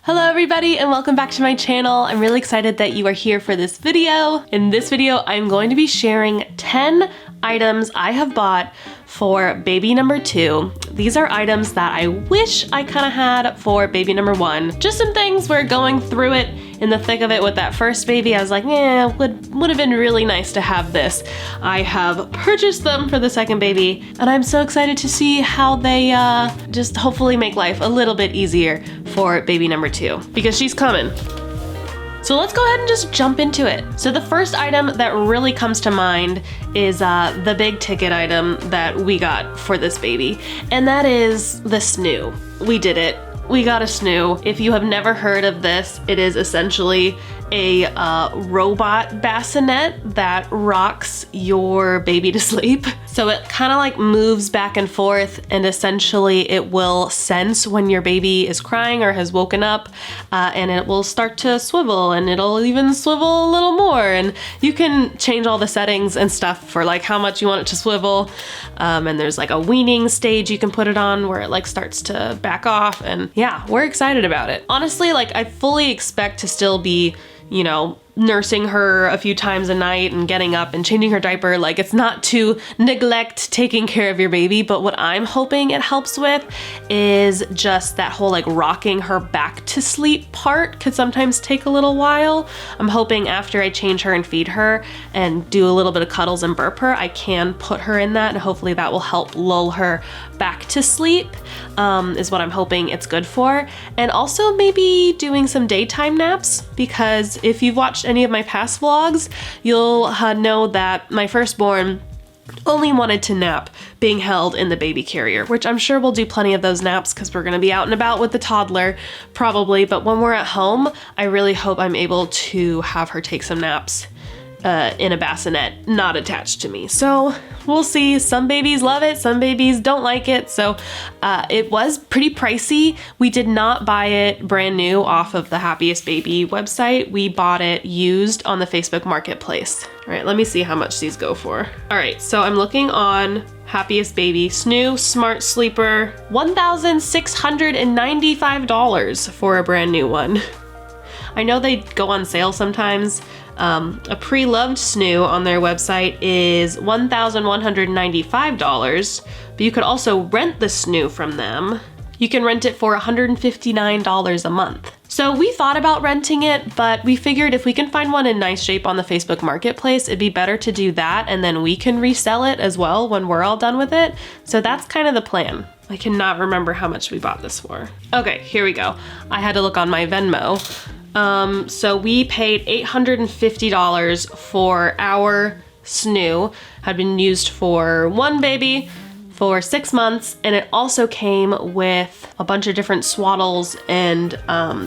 Hello everybody and welcome back to my channel. I'm really excited that you are here for this video. In this video, I'm going to be sharing 10 items I have bought for baby number 2. These are items that I wish I kind of had for baby number 1. Just some things we're going through it in the thick of it with that first baby. I was like, yeah, would have been really nice to have this. I have purchased them for the second baby and I'm so excited to see how they just hopefully make life a little bit easier for baby number 2 because she's coming. So let's go ahead and just jump into it. So the first item that really comes to mind is the big ticket item that we got for this baby, and that is the snoo. We did it. We got a snoo. If you have never heard of this, it is essentially a robot bassinet that rocks your baby to sleep. So it kind of like moves back and forth, and essentially it will sense when your baby is crying or has woken up, and it will start to swivel, and it'll even swivel a little more. And you can change all the settings and stuff for like how much you want it to swivel. And there's like a weaning stage you can put it on where it like starts to back off. And yeah, we're excited about it. Honestly, like I fully expect to still be, you know, nursing her a few times a night and getting up and changing her diaper. Like, it's not to neglect taking care of your baby, but what I'm hoping it helps with is just that whole like rocking her back to sleep part could sometimes take a little while. I'm hoping after I change her and feed her and do a little bit of cuddles and burp her, I can put her in that, and hopefully that will help lull her back to sleep, is what I'm hoping it's good for. And also maybe doing some daytime naps, because if you've watched any of my past vlogs, you'll know that my firstborn only wanted to nap being held in the baby carrier, which I'm sure we'll do plenty of those naps because we're going to be out and about with the toddler probably. But when we're at home, I really hope I'm able to have her take some naps in a bassinet not attached to me. So we'll see. Some babies love it, some babies don't like it. So it was pretty pricey. We did not buy it brand new off of the Happiest Baby website. We bought it used on the Facebook Marketplace. All right, let me see how much these go for. All right, so I'm looking on Happiest Baby Snoo Smart Sleeper, $1,695 for a brand new one. I know they go on sale sometimes. A pre-loved snoo on their website is $1,195, but you could also rent the snoo from them. You can rent it for $159 a month. So we thought about renting it, but we figured if we can find one in nice shape on the Facebook Marketplace, it'd be better to do that, and then we can resell it as well when we're all done with it. So that's kind of the plan. I cannot remember how much we bought this for. Okay, here we go. I had to look on my Venmo. So we paid $850 for our snoo. Had been used for one baby for 6 months, and it also came with a bunch of different swaddles and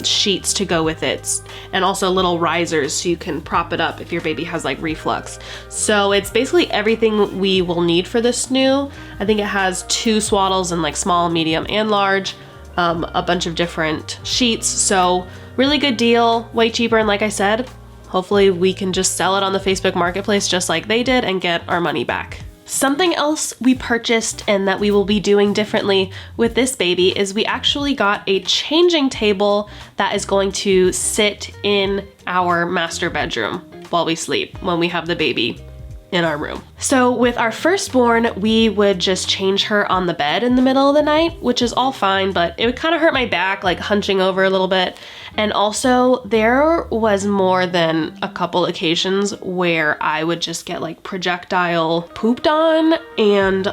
sheets to go with it, and also little risers so you can prop it up if your baby has like reflux. So it's basically everything we will need for this snoo. I think it has 2 swaddles in like small, medium, and large, a bunch of different sheets. So really good deal, way cheaper, and like I said, hopefully we can just sell it on the Facebook Marketplace just like they did and get our money back. Something else we purchased and that we will be doing differently with this baby is we actually got a changing table that is going to sit in our master bedroom while we sleep when we have the baby in our room. So with our firstborn, we would just change her on the bed in the middle of the night, which is all fine, but it would kind of hurt my back, like hunching over a little bit. And also there was more than a couple occasions where I would just get like projectile pooped on, and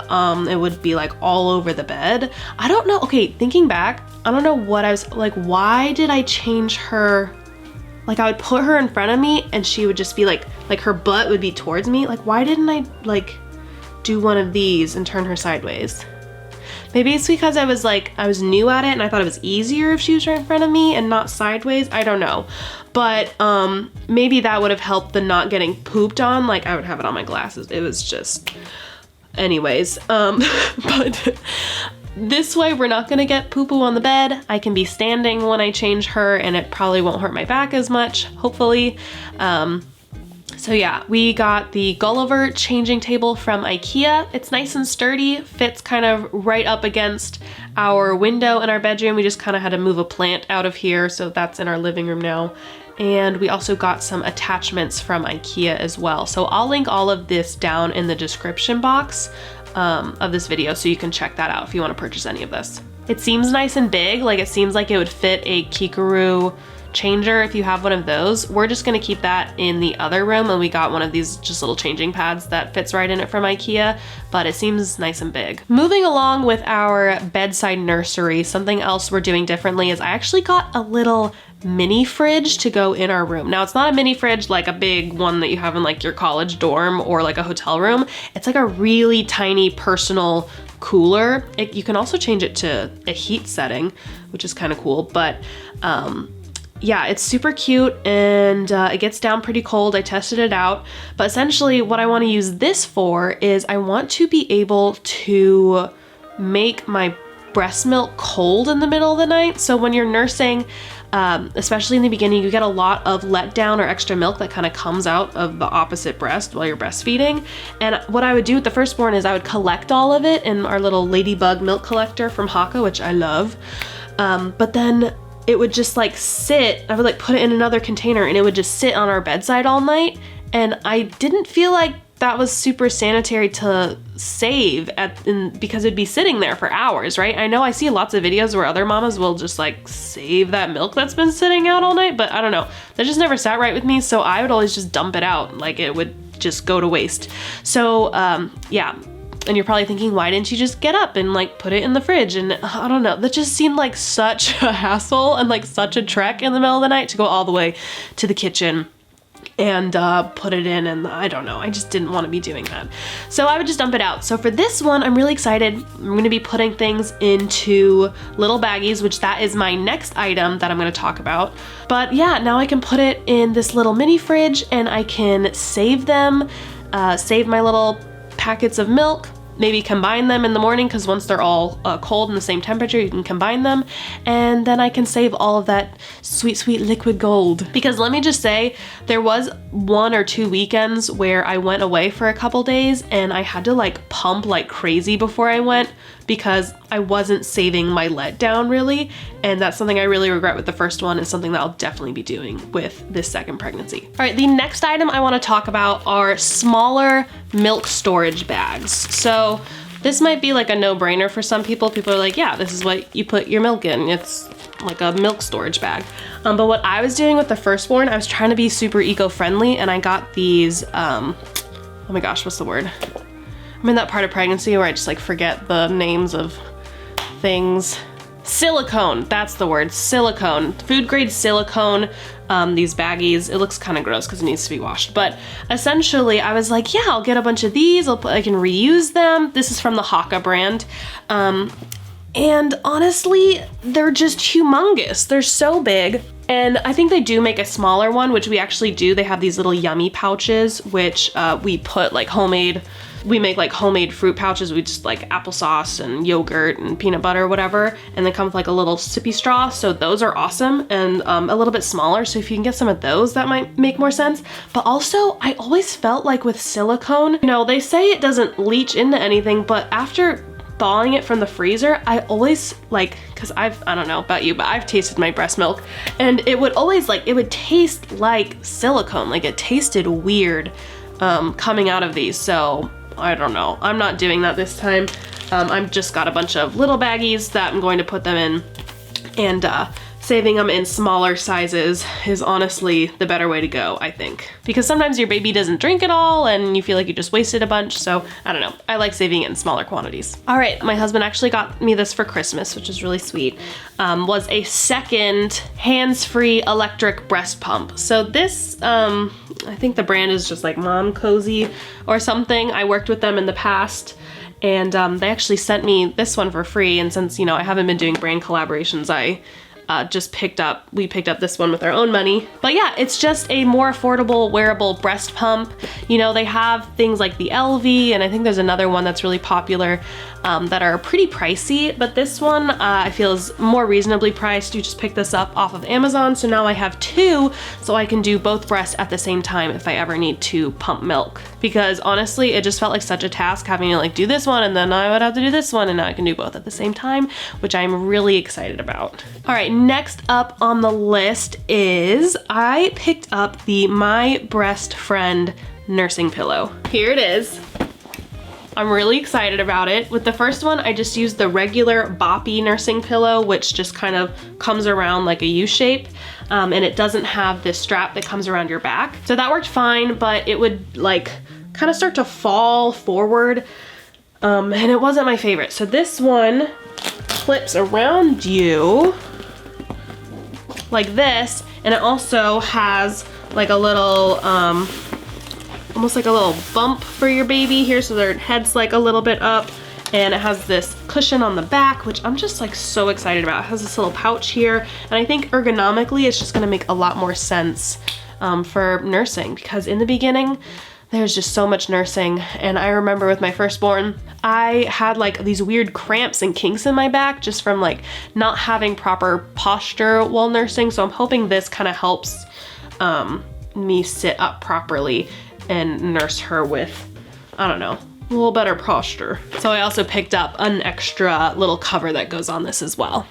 it would be like all over the bed. I don't know. Okay, thinking back, I don't know what I was like, why did I change her? Like I would put her in front of me and she would just be like her butt would be towards me. Like, why didn't I like do one of these and turn her sideways? Maybe it's because I was new at it and I thought it was easier if she was right in front of me and not sideways. I don't know. But maybe that would have helped the not getting pooped on. Like I would have it on my glasses. It was just, anyways. But this way we're not gonna get poo-poo on the bed. I can be standing when I change her and it probably won't hurt my back as much, hopefully. So yeah, we got the Gulliver changing table from IKEA. It's nice and sturdy, fits kind of right up against our window in our bedroom. We just kind of had to move a plant out of here, so that's in our living room now. And we also got some attachments from IKEA as well. So I'll link all of this down in the description box of this video, so you can check that out if you want to purchase any of this. It seems nice and big, like it seems like it would fit a Kikaru changer if you have one of those. We're just gonna keep that in the other room, and we got one of these just little changing pads that fits right in it from IKEA, but it seems nice and big. Moving along with our bedside nursery, something else we're doing differently is I actually got a little mini fridge to go in our room. Now, it's not a mini fridge like a big one that you have in like your college dorm or like a hotel room. It's like a really tiny personal cooler. You can also change it to a heat setting, which is kind of cool, but yeah, it's super cute, and it gets down pretty cold. I tested it out, but essentially what I want to use this for is I want to be able to make my breast milk cold in the middle of the night. So when you're nursing, especially in the beginning, you get a lot of letdown or extra milk that kind of comes out of the opposite breast while you're breastfeeding. And what I would do with the firstborn is I would collect all of it in our little ladybug milk collector from Haka, which I love. But then it would just like sit, I would like put it in another container, and it would just sit on our bedside all night. And I didn't feel like that was super sanitary to save because it'd be sitting there for hours, right? I know I see lots of videos where other mamas will just like save that milk that's been sitting out all night, but I don't know. That just never sat right with me, so I would always just dump it out. Like it would just go to waste. So yeah. And you're probably thinking, why didn't you just get up and like put it in the fridge? And I don't know, that just seemed like such a hassle and like such a trek in the middle of the night to go all the way to the kitchen and put it in, and I don't know, I just didn't want to be doing that. So I would just dump it out. So for this one, I'm really excited. I'm going to be putting things into little baggies, which that is my next item that I'm going to talk about. But yeah, now I can put it in this little mini fridge, and I can save them, save my little packets of milk, maybe combine them in the morning, because once they're all cold and the same temperature, you can combine them, and then I can save all of that sweet, sweet liquid gold. Because let me just say, there was 1 or 2 weekends where I went away for a couple days, and I had to like pump like crazy before I went, because I wasn't saving my letdown really, and that's something I really regret with the first one, and something that I'll definitely be doing with this second pregnancy. All right, the next item I want to talk about are smaller milk storage bags. So this might be like a no-brainer for some people. People are like, yeah, this is what you put your milk in. It's like a milk storage bag. But what I was doing with the firstborn, I was trying to be super eco-friendly, and I got these, oh my gosh, what's the word? I'm in that part of pregnancy where I just like forget the names of things. Silicone, that's the word, silicone, food grade silicone, these baggies. It looks kind of gross because it needs to be washed, but essentially I was like, yeah, I'll get a bunch of these, I can reuse them. This is from the Haka brand. And honestly, they're just humongous. They're so big. And I think they do make a smaller one, which we actually do. They have these little yummy pouches, which we put like we make like homemade fruit pouches. We just like applesauce and yogurt and peanut butter, whatever. And they come with like a little sippy straw. So those are awesome, and a little bit smaller. So if you can get some of those, that might make more sense. But also, I always felt like with silicone, you know, they say it doesn't leach into anything, but after thawing it from the freezer, I always like, cause I don't know about you, but I've tasted my breast milk, and it would always like, it would taste like silicone. Like it tasted weird coming out of these. So I don't know. I'm not doing that this time. I've just got a bunch of little baggies that I'm going to put them in, and saving them in smaller sizes is honestly the better way to go, I think. Because sometimes your baby doesn't drink it all and you feel like you just wasted a bunch, so I don't know. I like saving it in smaller quantities. All right, my husband actually got me this for Christmas, which is really sweet. Was a second hands-free electric breast pump. So this, I think the brand is just like Mom Cozy or something. I worked with them in the past, and they actually sent me this one for free, and since, you know, I haven't been doing brand collaborations, I we picked up this one with our own money. But yeah, it's just a more affordable wearable breast pump. You know, they have things like the LV, and I think there's another one that's really popular that are pretty pricey, but this one I feel is more reasonably priced. You just pick this up off of Amazon, so now I have two, so I can do both breasts at the same time if I ever need to pump milk. Because honestly, it just felt like such a task having to like do this one, and then I would have to do this one, and now I can do both at the same time, which I'm really excited about. All right, next up on the list is I picked up the My Breast Friend nursing pillow. Here it is. I'm really excited about it. With the first one, I just used the regular boppy nursing pillow, which just kind of comes around like a U shape, and it doesn't have this strap that comes around your back. So that worked fine, but it would like kind of start to fall forward, and it wasn't my favorite. So this one clips around you like this, and it also has like a little, almost like a little bump for your baby here, so their head's like a little bit up, and it has this cushion on the back, which I'm just like so excited about. It has this little pouch here, and I think ergonomically it's just gonna make a lot more sense for nursing, because in the beginning there's just so much nursing, and I remember with my firstborn, I had like these weird cramps and kinks in my back just from like not having proper posture while nursing, so I'm hoping this kind of helps me sit up properly and nurse her with, I don't know, a little better posture. So I also picked up an extra little cover that goes on this as well.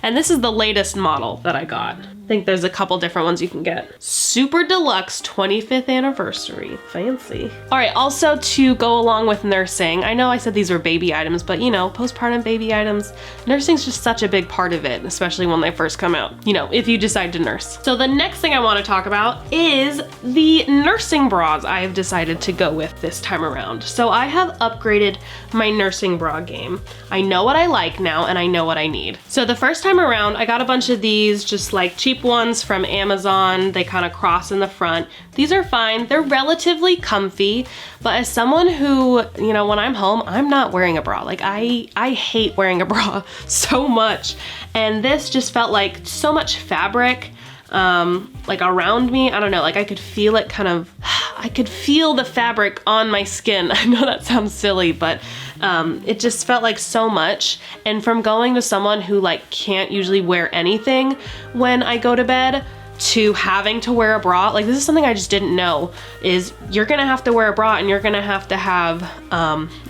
And this is the latest model that I got. I think there's a couple different ones you can get. Super Deluxe 25th anniversary, fancy. All right, also to go along with nursing, I know I said these were baby items, but you know, postpartum baby items, nursing's just such a big part of it, especially when they first come out, you know, if you decide to nurse. So the next thing I wanna talk about is the nursing bras I have decided to go with this time around. So I have upgraded my nursing bra game. I know what I like now, and I know what I need. So the first time around, I got a bunch of these, just like cheap ones from Amazon. They kind of cross in the front. These are fine. They're relatively comfy, but as someone who, you know, when I'm home, I'm not wearing a bra. Like I hate wearing a bra so much. And this just felt like so much fabric, like around me. I don't know, like I could feel it kind of, I could feel the fabric on my skin. I know that sounds silly, but it just felt like so much. And from going to someone who like can't usually wear anything when I go to bed to having to wear a bra, like this is something I just didn't know, is you're gonna have to wear a bra and you're gonna have to have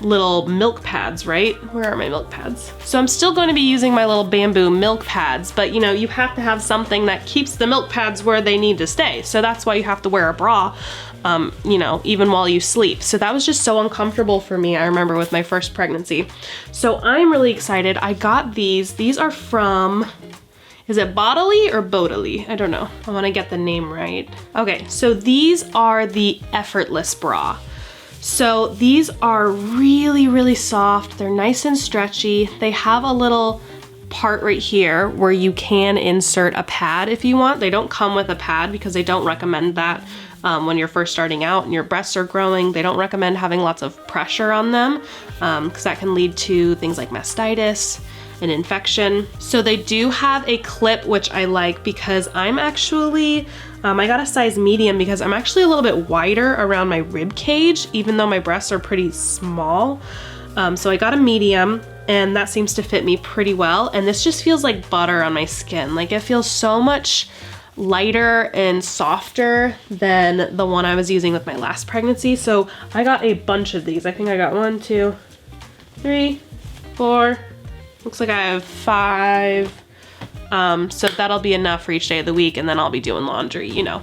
little milk pads, right? Where are my milk pads? So I'm still going to be using my little bamboo milk pads, but you know, you have to have something that keeps the milk pads where they need to stay. So that's why you have to wear a bra, you know, even while you sleep. So that was just so uncomfortable for me, I remember with my first pregnancy. So I'm really excited. I got these. These are from, is it Bodily or Bodily? I don't know. I wanna get the name right. Okay, so these are the Effortless Bra. So these are really, really soft. They're nice and stretchy. They have a little part right here where you can insert a pad if you want. They don't come with a pad because they don't recommend that when you're first starting out and your breasts are growing. They don't recommend having lots of pressure on them because that can lead to things like mastitis, an infection. So they do have a clip, which I like because I'm actually, I got a size medium because I'm actually a little bit wider around my rib cage, even though my breasts are pretty small. So I got a medium, and that seems to fit me pretty well. And this just feels like butter on my skin. Like it feels so much lighter and softer than the one I was using with my last pregnancy. So I got a bunch of these. I think I got 1, 2, 3, 4, looks like I have 5. So that'll be enough for each day of the week, and then I'll be doing laundry, you know.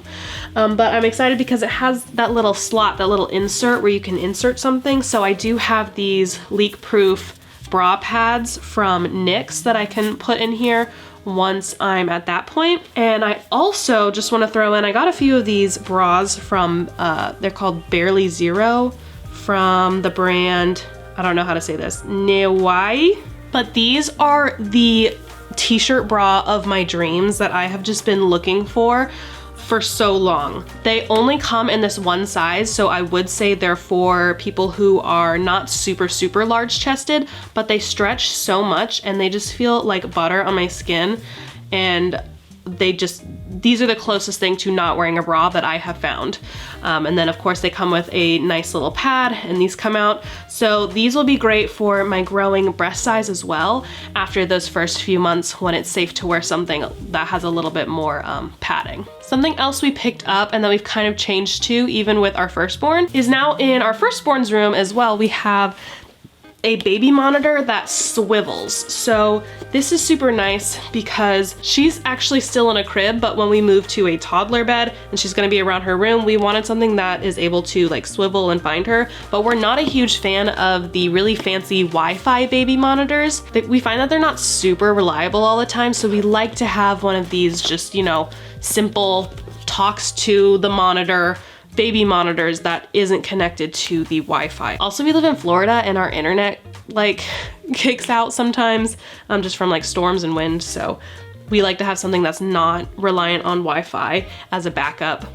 But I'm excited because it has that little slot, that little insert where you can insert something. So I do have these leak-proof bra pads from NYX that I can put in here once I'm at that point. And I also just want to throw in, I got a few of these bras from, they're called Barely Zero, from the brand, I don't know how to say this, Newai. But these are the t-shirt bra of my dreams that I have just been looking for so long. They only come in this one size, so I would say they're for people who are not super, super large chested, but they stretch so much and they just feel like butter on my skin. and these are the closest thing to not wearing a bra that I have found. And then of course they come with a nice little pad, and these come out. So these will be great for my growing breast size as well after those first few months when it's safe to wear something that has a little bit more padding. Something else we picked up and that we've kind of changed to even with our firstborn is now in our firstborn's room as well, we have a baby monitor that swivels. So this is super nice because she's actually still in a crib, but when we move to a toddler bed and she's gonna be around her room, we wanted something that is able to like swivel and find her, but we're not a huge fan of the really fancy Wi-Fi baby monitors. We find that they're not super reliable all the time, so we like to have one of these just, you know, simple, talks to the monitor, baby monitors that isn't connected to the Wi-Fi. Also, we live in Florida and our internet like kicks out sometimes just from like storms and wind. So we like to have something that's not reliant on Wi-Fi as a backup.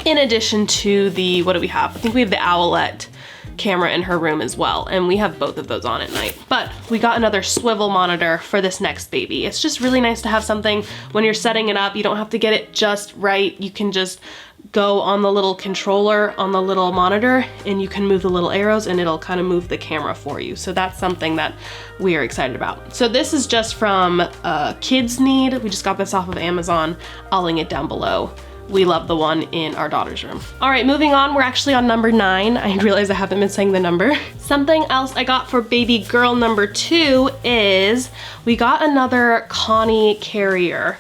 In addition to the, what do we have? I think we have the Owlette camera in her room as well, and we have both of those on at night. But we got another swivel monitor for this next baby. It's just really nice to have something when you're setting it up. You don't have to get it just right. You can just go on the little controller on the little monitor and you can move the little arrows and it'll kind of move the camera for you. So that's something that we are excited about. So this is just from Kids Need. We just got this off of Amazon. I'll link it down below. We love the one in our daughter's room. All right, moving on, we're actually on number 9. I realize I haven't been saying the number. Something else I got for baby girl number 2 is we got another Connie carrier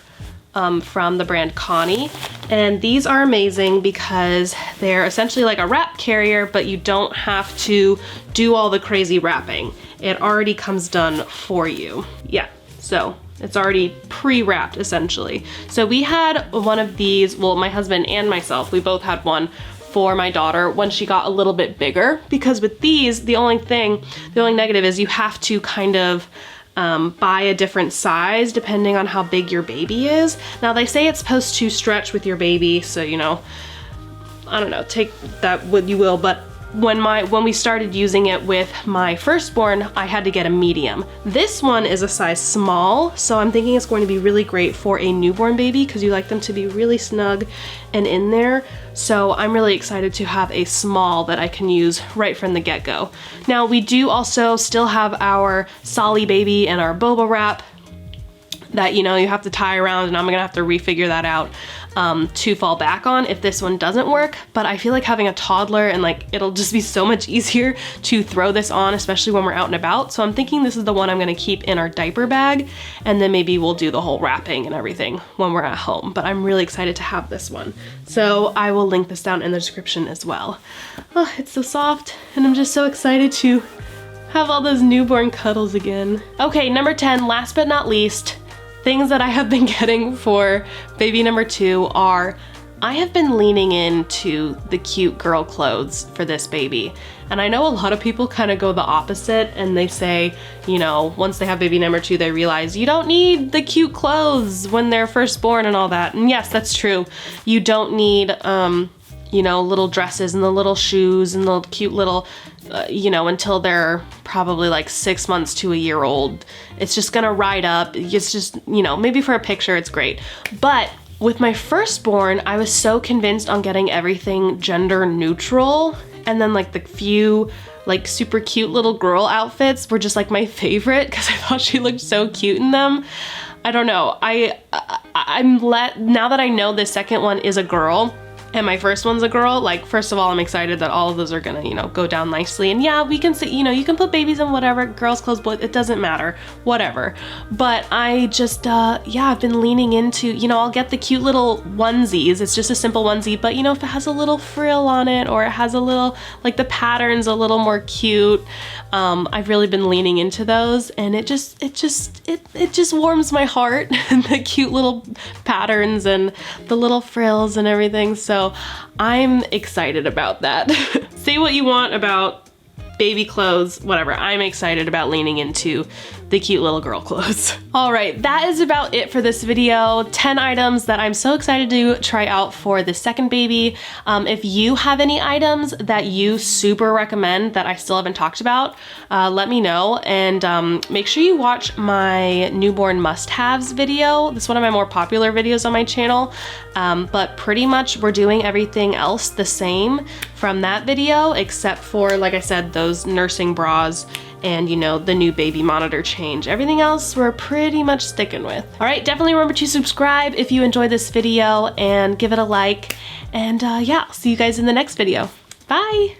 from the brand Connie. And these are amazing because they're essentially like a wrap carrier, but you don't have to do all the crazy wrapping. It already comes done for you. Yeah, so it's already pre-wrapped essentially. So we had one of these, well, my husband and myself, we both had one for my daughter when she got a little bit bigger, because with these, the only negative is you have to kind of buy a different size depending on how big your baby is. Now they say it's supposed to stretch with your baby, so you know, I don't know, take that what you will, but when we started using it with my firstborn, I had to get a medium. This one is a size small, so I'm thinking it's going to be really great for a newborn baby because you like them to be really snug and in there. So I'm really excited to have a small that I can use right from the get-go. Now we do also still have our Solly baby and our boba wrap that, you know, you have to tie around, and I'm gonna have to refigure that out to fall back on if this one doesn't work. But I feel like having a toddler and like it'll just be so much easier to throw this on, especially when we're out and about. So I'm thinking this is the one I'm gonna keep in our diaper bag, and then maybe we'll do the whole wrapping and everything when we're at home. But I'm really excited to have this one. So I will link this down in the description as well. Oh, it's so soft, and I'm just so excited to have all those newborn cuddles again. Okay, number 10, last but not least, things that I have been getting for baby number 2 are, I have been leaning into the cute girl clothes for this baby. And I know a lot of people kind of go the opposite and they say, you know, once they have baby number 2, they realize you don't need the cute clothes when they're first born and all that. And yes, that's true. You don't need, you know, little dresses and the little shoes and the cute little, you know, until they're probably like 6 months to a year old. It's just gonna ride up. It's just, you know, maybe for a picture it's great. But with my firstborn, I was so convinced on getting everything gender neutral, and then like the few like super cute little girl outfits were just like my favorite because I thought she looked so cute in them. I don't know. Now that I know the second one is a girl and my first one's a girl, like, first of all, I'm excited that all of those are gonna, you know, go down nicely. And yeah, we can see, you know, you can put babies in whatever, girls' clothes, boys, it doesn't matter, whatever. But I just, yeah, I've been leaning into, you know, I'll get the cute little onesies. It's just a simple onesie, but you know, if it has a little frill on it or it has a little, like the pattern's a little more cute, I've really been leaning into those, and it just warms my heart, the cute little patterns and the little frills and everything. So I'm excited about that. Say what you want about baby clothes, whatever. I'm excited about leaning into the cute little girl clothes. All right, that is about it for this video. 10 items that I'm so excited to try out for the second baby. If you have any items that you super recommend that I still haven't talked about, let me know, and make sure you watch my newborn must-haves video. This is one of my more popular videos on my channel, but pretty much we're doing everything else the same from that video, except for, like I said, those nursing bras and, you know, the new baby monitor change. Everything else we're pretty much sticking with. All right, definitely remember to subscribe if you enjoyed this video and give it a like. And yeah, I'll see you guys in the next video. Bye.